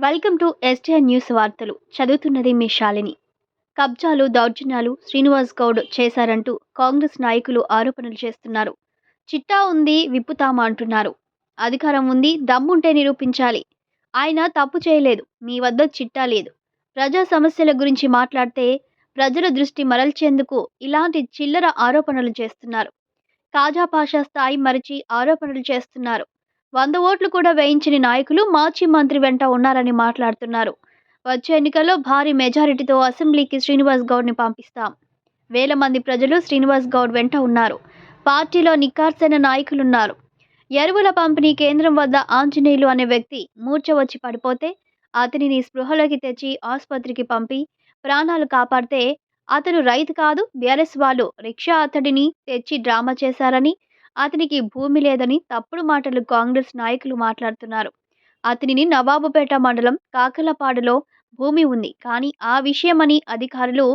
Welcome to STN news వార్తలు. చదువుతున్నది మీ శాలిని. కబ్జాలు, దౌర్జన్యాలు శ్రీనివాస్ గౌడ్ చేశారంటూ కాంగ్రెస్ నాయకులు ఆరోపణలు చేస్తున్నారు. చిట్టా ఉంది, విప్పుతామా అంటున్నారు. అధికారం ఉంది, దమ్ముంటే నిరూపించాలి. ఆయన తప్పు చేయలేదు, మీ వద్ద చిట్టా లేదు. ప్రజా సమస్యల గురించి మాట్లాడితే ప్రజల దృష్టి మరల్చేందుకు ఇలాంటి చిల్లర ఆరోపణలు చేస్తున్నారు. కాజా పాషా స్థాయి మరిచి ఆరోపణలు చేస్తున్నారు. 100 ఓట్లు కూడా వేయించని నాయకులు మాజీ మంత్రి వెంట ఉన్నారని మాట్లాడుతున్నారు. వచ్చే ఎన్నికల్లో భారీ మెజారిటీతో అసెంబ్లీకి శ్రీనివాస్ గౌడ్ని పంపిస్తాం. వేల మంది ప్రజలు శ్రీనివాస్ గౌడ్ వెంట ఉన్నారు. పార్టీలో నిక్కార్సైన నాయకులున్నారు. ఎరువుల పంపిణీ కేంద్రం వద్ద ఆంజనేయులు అనే వ్యక్తి మూర్ఛ వచ్చి పడిపోతే అతనిని స్పృహలోకి తెచ్చి ఆసుపత్రికి పంపి ప్రాణాలు కాపాడితే అతను రైతు కాదు, బీఆర్ఎస్ వాళ్ళు రిక్షా అతడిని తెచ్చి డ్రామా చేశారని, అతనికి భూమి లేదని తప్పుడు మాటలు కాంగ్రెస్ నాయకులు మాట్లాడుతున్నారు. అతనిని నవాబుపేట మండలం కాకలపాడులో భూమి ఉంది, కానీ ఆ విషయమని అధికారులు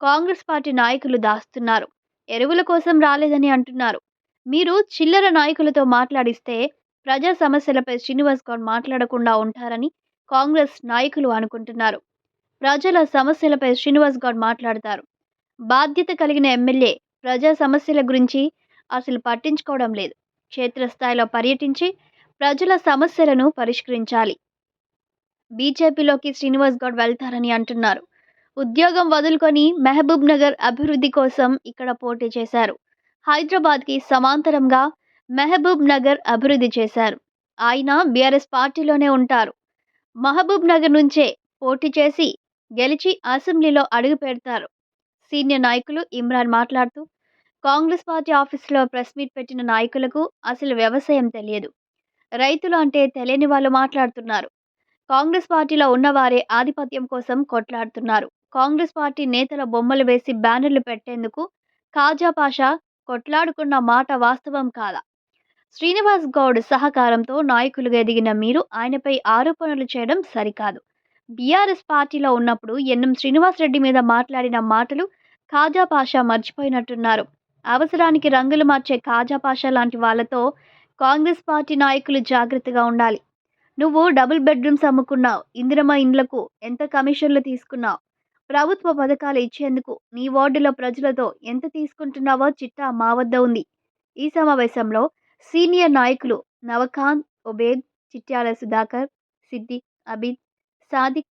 కాంగ్రెస్ పార్టీ నాయకులు దాస్తున్నారు. ఎరువుల కోసం రాలేదని అంటున్నారు. మీరు చిల్లర నాయకులతో మాట్లాడిస్తే ప్రజా సమస్యలపై శ్రీనివాస్ గౌడ్ మాట్లాడకుండా ఉంటారని కాంగ్రెస్ నాయకులు అనుకుంటున్నారు. ప్రజల సమస్యలపై శ్రీనివాస్ గౌడ్ మాట్లాడతారు. బాధ్యత కలిగిన ఎమ్మెల్యే ప్రజా సమస్యల గురించి అసలు పట్టించుకోవడం లేదు. క్షేత్రస్థాయిలో పర్యటించి ప్రజల సమస్యలను పరిష్కరించాలి. బీజేపీలోకి శ్రీనివాస్ గౌడ్ వెళ్తారని అంటున్నారు. ఉద్యోగం వదులుకొని మహబూబ్ నగర్ అభివృద్ధి కోసం ఇక్కడ పోటీ చేశారు. హైదరాబాద్కి సమాంతరంగా మహబూబ్ నగర్ అభివృద్ధి చేశారు. ఆయన బీఆర్ఎస్ పార్టీలోనే ఉంటారు. మహబూబ్ నగర్ నుంచే పోటీ చేసి గెలిచి అసెంబ్లీలో అడుగు పెడతారు. సీనియర్ నాయకులు ఇమ్రాన్ మాట్లాడుతూ, కాంగ్రెస్ పార్టీ ఆఫీసులో ప్రెస్ మీట్ పెట్టిన నాయకులకు అసలు వ్యవసాయం తెలియదు, రైతులు అంటే తెలియని వాళ్ళు మాట్లాడుతున్నారు. కాంగ్రెస్ పార్టీలో ఉన్నవారే ఆధిపత్యం కోసం కొట్లాడుతున్నారు. కాంగ్రెస్ పార్టీ నేతల బొమ్మలు వేసి బ్యానర్లు పెట్టేందుకు కాజా పాషా కొట్లాడుకున్న మాట వాస్తవం కాదా? శ్రీనివాస్ గౌడ్ సహకారంతో నాయకులుగా ఎదిగిన మీరు ఆయనపై ఆరోపణలు చేయడం సరికాదు. బీఆర్ఎస్ పార్టీలో ఉన్నప్పుడు ఎన్ఎం శ్రీనివాస్ రెడ్డి మీద మాట్లాడిన మాటలు కాజా పాషా మర్చిపోయినట్టున్నారు. అవసరానికి రంగులు మార్చే కాజా పాషా లాంటి వాళ్ళతో కాంగ్రెస్ పార్టీ నాయకులు జాగ్రత్తగా ఉండాలి. నువ్వు డబుల్ బెడ్రూమ్స్ అమ్ముకున్నావు, ఇందిరమ్మ ఇండ్లకు ఎంత కమిషన్లు తీసుకున్నావు, ప్రభుత్వ పథకాలు ఇచ్చేందుకు నీ వార్డులో ప్రజలతో ఎంత తీసుకుంటున్నావో చిట్టా మా వద్ద ఉంది. ఈ సమావేశంలో సీనియర్ నాయకులు నవఖాన్, ఒబేద్, చిట్యాల సుధాకర్, సిద్దిక్, అబీద్, సాదిక్,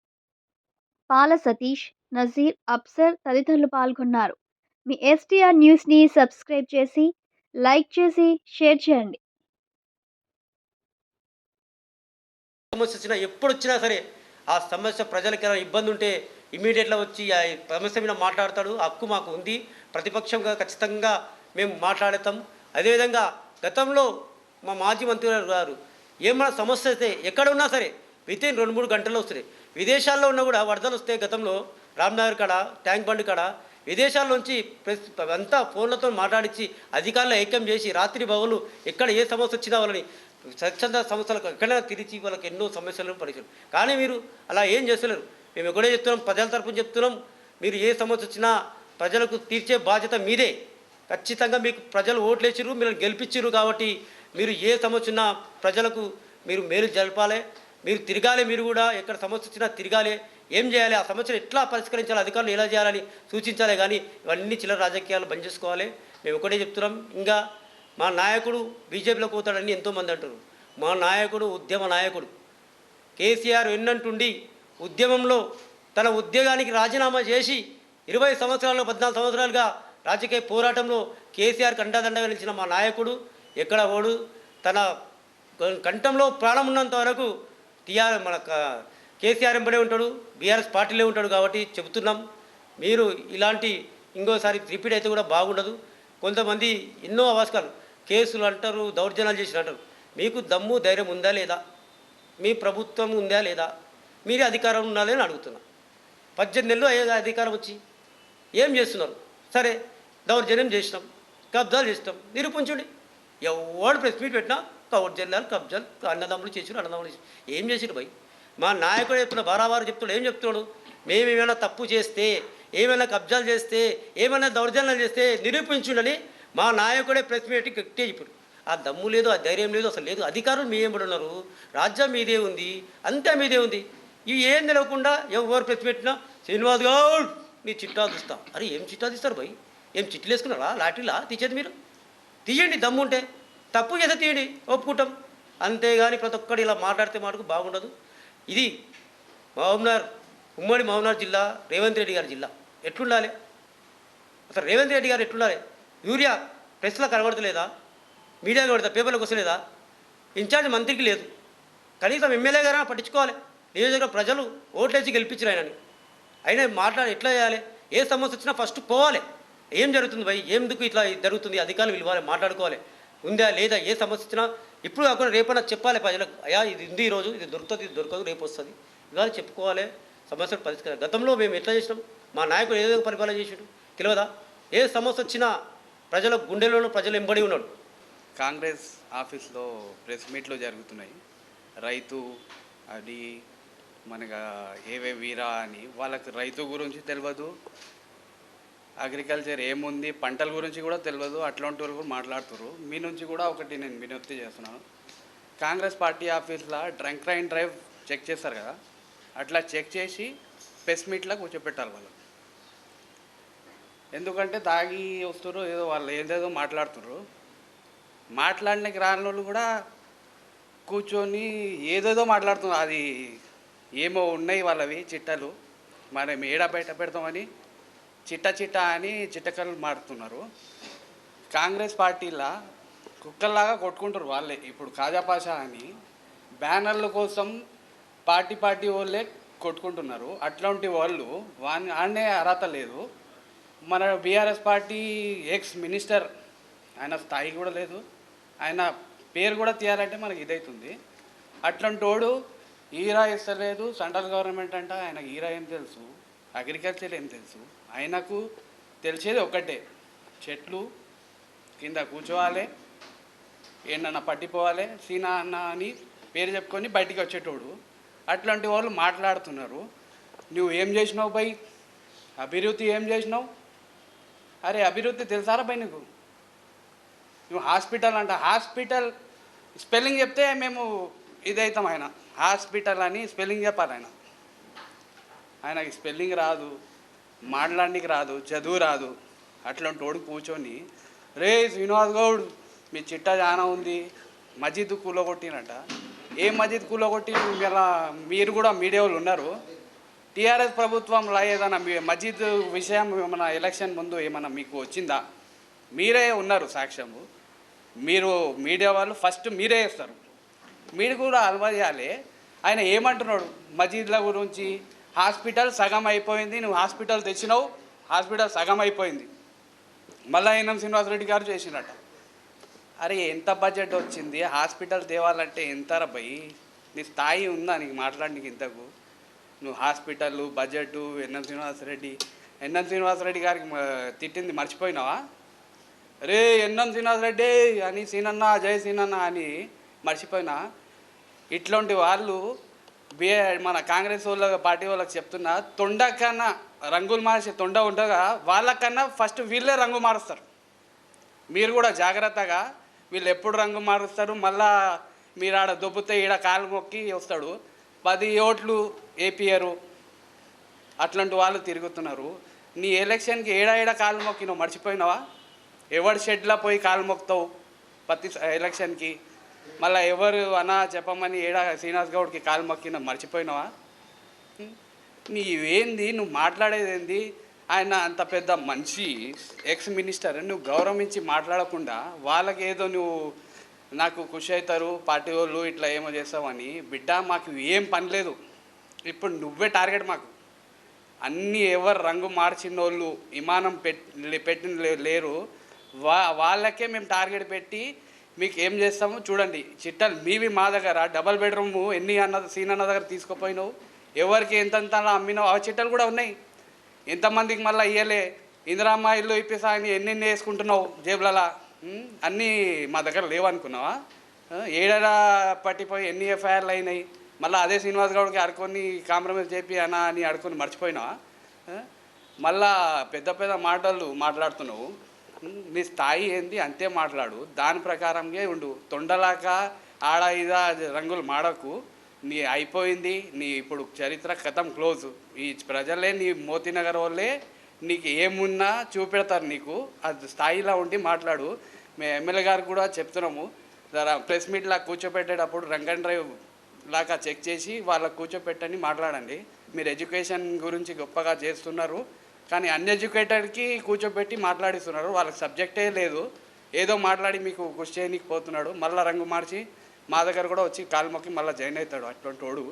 పాల సతీష్, నజీర్, అప్సర్ తదితరులు పాల్గొన్నారు. మీ ఎస్టీఆర్ న్యూస్ని సబ్స్క్రైబ్ చేసి, లైక్ చేసి, షేర్ చేయండి. సమస్య వచ్చినా ఎప్పుడు వచ్చినా సరే ఆ సమస్య ప్రజలకి ఏమైనా ఇబ్బంది ఉంటే ఇమీడియట్గా వచ్చి ఆ సమస్య మీద మాట్లాడతాడు. హక్కు మాకు ఉంది. ప్రతిపక్షంగా ఖచ్చితంగా మేము మాట్లాడతాం. అదేవిధంగా గతంలో మా మాజీ మంత్రి గారు ఏమైనా సమస్య అయితే ఎక్కడ ఉన్నా సరే వితిన్ 2-3 గంటల్లో వస్తున్నాయి. విదేశాల్లో ఉన్నా కూడా వరదలు వస్తే గతంలో రామ్నగర్ కాడ, ట్యాంక్ బండ్ కాడ విదేశాల నుంచి అంతా ఫోన్లతో మాట్లాడించి అధికారులు ఐక్యం చేసి రాత్రి బవులు ఎక్కడ ఏ సమస్య వచ్చినా వాళ్ళని స్వచ్ఛంద సంస్థలకు ఎక్కడైనా తిరిగి వాళ్ళకి ఎన్నో సమస్యలను పరిచయం. కానీ మీరు అలా ఏం చేస్తలేరు. మేము ఎక్కడే చెప్తున్నాం, ప్రజల తరపున చెప్తున్నాం. మీరు ఏ సమస్య వచ్చినా ప్రజలకు తీర్చే బాధ్యత మీదే. ఖచ్చితంగా మీకు ప్రజలు ఓట్లేసిర్రు, మీరు గెలిపించారు. కాబట్టి మీరు ఏ సమస్య ఉన్నా ప్రజలకు మీరు మేలు జరపాలి, మీరు తిరగాలి. మీరు కూడా ఎక్కడ సమస్య వచ్చినా తిరగాలి. ఏం చేయాలి, ఆ సమస్యను ఎట్లా పరిష్కరించాలి, అధికారులు ఎలా చేయాలని సూచించాలి. కానీ ఇవన్నీ చిల్లర రాజకీయాలు బంద్ చేసుకోవాలి. మేము ఒకటే చెప్తున్నాం. ఇంకా మా నాయకుడు బీజేపీలోకి పోతాడని ఎంతోమంది అంటారు. మా నాయకుడు ఉద్యమ నాయకుడు. కేసీఆర్ ఎన్నంటుండి ఉద్యమంలో తన ఉద్యోగానికి రాజీనామా చేసి 20 సంవత్సరాలు 14 సంవత్సరాలుగా రాజకీయ పోరాటంలో కేసీఆర్కి అండదండగా నిలిచిన మా నాయకుడు ఎక్కడ ఓడు తన కంఠంలో ప్రాణం ఉన్నంత వరకు మన కేసీఆర్ ఎంబడే ఉంటాడు, బీఆర్ఎస్ పార్టీలో ఉంటాడు. కాబట్టి చెబుతున్నాం, మీరు ఇలాంటి ఇంకోసారి రిపీట్ అయితే కూడా బాగుండదు. కొంతమంది ఎన్నో అవస్కాలు కేసులు అంటారు, దౌర్జన్యాలు చేసిన అంటారు. మీకు దమ్ము ధైర్యం ఉందా లేదా? మీ ప్రభుత్వం ఉందా లేదా? మీరే అధికారం ఉండాలి అని అడుగుతున్నా. 18 నెలలు అయ్యే అధికారం వచ్చి ఏం చేస్తున్నారు? సరే, దౌర్జన్యం చేసినాం, కబ్జాలు చేసినాం, నిరూపించండి. ఎవడు ప్రెస్ మీట్ పెట్టినా దౌర్జన్యాలు, కబ్జాలు, అన్నదమ్ములు చేసారు, అన్నదమ్ములు చేసి ఏం చేసారు భయ్? మా నాయకుడు చెప్తున్నా, బారాబారు చెప్తున్నాడు. ఏం చెప్తున్నాడు? మేమేమైనా తప్పు చేస్తే, ఏమైనా కబ్జాలు చేస్తే, ఏమైనా దౌర్జన్యాలు చేస్తే నిరూపించుండని మా నాయకుడే ప్రెస్ మీట్ గట్టిగా చెప్పాడు. ఆ దమ్ము లేదు, ఆ ధైర్యం లేదు, అసలు లేదు. అధికారులు మీరేం ఉన్నారు, రాజ్యం మీదే ఉంది, అంతా మీదే ఉంది. ఇవి ఏం తెలియకుండా ఎవరు ప్రెస్ పెట్టినా శ్రీనివాస్ గౌడ్ నీ చిట్టా తీస్తా. అరే ఏం చిట్టా తీస్తారు భయ్? ఏం చిట్లు వేసుకున్నారా? లాఠీలా తీసేది మీరు? తీయండి దమ్ముంటే, తప్పు చేస్తే తీయండి, ఒప్పుకుంటాం. అంతేగాని ప్రతి ఒక్కడు ఇలా మాట్లాడితే మాటకు బాగుండదు. ఇది మహబూబ్నగర్, ఉమ్మడి మహబూబ్నగర్ జిల్లా, రేవంత్ రెడ్డి గారి జిల్లా. ఎట్లుండాలి అసలు? రేవంత్ రెడ్డి గారు ఎట్లుండాలి? యూరియా ప్రెస్లో కనబడతలేదా? మీడియా కనబడతా, పేపర్లోకి వస్తలేదా? ఇన్ఛార్జ్ మంత్రికి లేదు, కనీసం ఎమ్మెల్యే గారైనా పట్టించుకోవాలి. నియోజకవర్గ ప్రజలు ఓట్లేసి గెలిపించారు ఆయనని. అయినా మాట్లాడి ఎట్లా చేయాలి? ఏ సమస్య వచ్చినా ఫస్ట్ పోవాలి. ఏం జరుగుతుంది భయ్, ఎందుకు ఇట్లా జరుగుతుంది, అధికారులు పిలవాలి, మాట్లాడుకోవాలి. ఉందా లేదా, ఏ సమస్య వచ్చినా ఇప్పుడు కాకుండా రేపన్నా చెప్పాలి ప్రజలకు. అయ్యా ఇది ఉంది, ఈరోజు ఇది దొరుకుతుంది, ఇది దొరకదు, రేపు వస్తుంది, ఇవాళ చెప్పుకోవాలి. సమస్యలు పరిష్కారం గతంలో మేము ఎట్లా చేసినాం, మా నాయకుడు ఏదో పరిపాలన చేసాడు తెలియదా? ఏ సమస్య వచ్చినా ప్రజల గుండెలోనూ ప్రజలు ఎంబడి ఉన్నాడు. కాంగ్రెస్ ఆఫీస్లో ప్రెస్ మీట్లు జరుగుతున్నాయి. రైతు అది మనకు ఏవే వీరా అని, వాళ్ళకి రైతు గురించి తెలియదు, అగ్రికల్చర్ ఏముంది, పంటల గురించి కూడా తెలియదు. అట్లాంటి వాళ్ళు కూడా మాట్లాడుతున్నారు. మీ నుంచి కూడా ఒకటి నేను విజ్ఞప్తి చేస్తున్నాను. కాంగ్రెస్ పార్టీ ఆఫీస్లో డ్రంక్ అండ్ డ్రైవ్ చెక్ చేస్తారు కదా, అట్లా చెక్ చేసి ప్రెస్ మీట్లో కూర్చోపెట్టాలి వాళ్ళు. ఎందుకంటే తాగి వస్తున్నారు, ఏదో వాళ్ళు ఏదేదో మాట్లాడుతున్నారు. మాట్లాడడానికి రాని వాళ్ళు కూడా కూర్చొని ఏదేదో మాట్లాడుతున్నారు. అది ఏమో ఉన్నాయి వాళ్ళవి చిట్టలు, మనం ఏడా బయట పెడతామని చిట్ట అని చిట్టకలు మారుతున్నారు. కాంగ్రెస్ పార్టీలా కుక్కల్లాగా కొట్టుకుంటారు వాళ్ళే. ఇప్పుడు కాజాపాషా అని బ్యానర్ల కోసం పార్టీ వాళ్ళే కొట్టుకుంటున్నారు. అట్లాంటి వాళ్ళు ఆడనే అర్హత లేదు. మన బీఆర్ఎస్ పార్టీ ఎక్స్ మినిస్టర్, ఆయన స్థాయి కూడా లేదు, ఆయన పేరు కూడా తీయాలంటే మనకి ఇదవుతుంది. అట్లాంటి వాడు ఈరా ఇస్తలేదు, సెంట్రల్ గవర్నమెంట్ అంట, ఆయనకు ఈరా ఏం తెలుసు, అగ్రికల్చర్ ఏం తెలుసు? ఆయనకు తెలిసేది ఒక్కటే, చెట్లు కింద కూర్చోవాలి, ఏంటన్నా పట్టిపోవాలి, సీనా అన్న అని పేరు చెప్పుకొని బయటికి వచ్చేటోడు. అట్లాంటి వాళ్ళు మాట్లాడుతున్నారు. నువ్వు ఏం చేసినావు బై, అభివృద్ధి ఏం చేసినావు? అరే అభివృద్ధి తెలుసారా బై నీకు? నువ్వు హాస్పిటల్ అంట, హాస్పిటల్ స్పెల్లింగ్ చెప్తే మేము ఇదవుతాం. ఆయన హాస్పిటల్ అని స్పెల్లింగ్ చెప్పాలి. ఆయనకి స్పెల్లింగ్ రాదు, మాట్లాడడానికి రాదు, చదువు రాదు. అట్లాంటి వాడు కూర్చొని రే శ్రీనివాస్ గౌడ్ మీ చిట్టా చాలా ఉంది, మస్జిద్ కూలగొట్టినట. ఏ మస్జిద్ కూలగొట్టి మీరు కూడా మీడియా వాళ్ళు ఉన్నారు. టీఆర్ఎస్ ప్రభుత్వంలో ఏదైనా మస్జిద్ విషయం ఏమైనా ఎలక్షన్ ముందు ఏమైనా మీకు వచ్చిందా? మీరే ఉన్నారు సాక్ష్యము. మీరు మీడియా వాళ్ళు ఫస్ట్ మీరే వేస్తారు. మీరు కూడా అనుమతియాలి. ఆయన ఏమంటున్నాడు మస్జిద్ల గురించి? హాస్పిటల్ సగం అయిపోయింది, నువ్వు హాస్పిటల్ తెచ్చినావు, హాస్పిటల్ సగం అయిపోయింది, మళ్ళీ ఎన్ఎం శ్రీనివాసరెడ్డి గారు చేసినట్ట. అరే ఎంత బడ్జెట్ వచ్చింది హాస్పిటల్ తేవాలంటే? ఎంత రబ్బాయి, నీ స్థాయి ఉందా నీకు మాట్లాడడానికి? ఇంతకు నువ్వు హాస్పిటల్ బడ్జెట్ ఎన్ఎం శ్రీనివాసరెడ్డి గారికి తిట్టింది మర్చిపోయినావా? రే ఎన్ఎం శ్రీనివాసరెడ్డి అని సీనన్న జై సీనన్న అని మర్చిపోయినా? ఇట్లాంటి వాళ్ళు మన కాంగ్రెస్ వాళ్ళ పార్టీ వాళ్ళకి చెప్తున్నా, తొండ కన్నా రంగులు మార్చి తొండ ఉండగా వాళ్ళకన్నా ఫస్ట్ వీళ్ళే రంగు మారుస్తారు. మీరు కూడా జాగ్రత్తగా, వీళ్ళు ఎప్పుడు రంగు మారుస్తారు, మళ్ళా మీరు ఆడ దొబ్బితే ఈడ కాలు మొక్కి వస్తాడు, 10 ఓట్లు ఏపీఆరు. అట్లాంటి వాళ్ళు తిరుగుతున్నారు. నీ ఎలక్షన్కి ఏడా కాలు మొక్కి నువ్వు మర్చిపోయినావా? ఎవరి షెడ్లో పోయి కాలు మొక్తావు ప్రతి ఎలక్షన్కి? మళ్ళీ ఎవరు అన్నా చెప్పమని ఏడా శ్రీనివాస్ గౌడ్కి కాలు మొక్కిన మర్చిపోయినావా? నీవేంది, నువ్వు మాట్లాడేది ఏంది? ఆయన అంత పెద్ద మనిషి, ఎక్స్ మినిస్టర్, నువ్వు గౌరవించి మాట్లాడకుండా వాళ్ళకి ఏదో నువ్వు నాకు ఖుషి అవుతారు పార్టీ వాళ్ళు ఇట్లా ఏమో చేస్తావని. బిడ్డ మాకు ఏం పని లేదు, ఇప్పుడు నువ్వే టార్గెట్ మాకు. అన్నీ ఎవరు రంగు మార్చిన వాళ్ళు విమానం పెట్టిన లేరు, వాళ్ళకే మేము టార్గెట్ పెట్టి మీకు ఏం చేస్తామో చూడండి. చిట్టలు మీవి మా దగ్గర, డబల్ బెడ్రూమ్ ఎన్ని సీన్ అన్న దగ్గర తీసుకుపోయినావు, ఎవరికి ఎంతంత అమ్మినావు, ఆ చిట్టలు కూడా ఉన్నాయి. ఎంతమందికి మళ్ళీ ఇయ్యలే, ఇందిరామ్మ ఇల్లు ఇప్పిస్తా అని ఎన్ని వేసుకుంటున్నావు జేబులలా? అన్నీ మా దగ్గర లేవనుకున్నావా? ఏడా పట్టిపోయి ఎన్ని ఎఫ్ఐఆర్లు అయినాయి. మళ్ళీ అదే శ్రీనివాస్ గౌడ్కి అడుకొని కాంప్రమైజ్ చేపి అన్న అని అడుకొని మర్చిపోయినావా? మళ్ళా పెద్ద మాటలు మాట్లాడుతున్నావు. నీ స్థాయి ఏంది అంతే మాట్లాడు, దాని ప్రకారంగా ఉండు. తొండలాక ఆడ ఇదా రంగులు మాడకు. నీ అయిపోయింది, నీ ఇప్పుడు చరిత్ర కథం క్లోజ్. ఈ ప్రజలే నీ మోతీనగర్ వాళ్ళే నీకు ఏమున్నా చూపెడతారు. నీకు అది స్థాయిలో ఉండి మాట్లాడు. మేము ఎమ్మెల్యే గారు కూడా చెప్తున్నాము, జరా ప్రెస్ మీట్లా కూర్చోపెట్టేటప్పుడు రంగన్ డ్రైవ్ లాగా చెక్ చేసి వాళ్ళకు కూర్చోపెట్టని మాట్లాడండి. మీరు ఎడ్యుకేషన్ గురించి గొప్పగా చేస్తున్నారు, కానీ అన్ఎడ్యుకేటెడ్కి కూర్చోపెట్టి మాట్లాడిస్తున్నారు. వాళ్ళకి సబ్జెక్టే లేదు, ఏదో మాట్లాడి మీకు కృషి చేయనీకి పోతున్నాడు. మళ్ళీ రంగు మార్చి మా దగ్గర కూడా వచ్చి కాలు మొక్కి మళ్ళీ జాయిన్ అవుతాడు అట్లాంటి వాడు.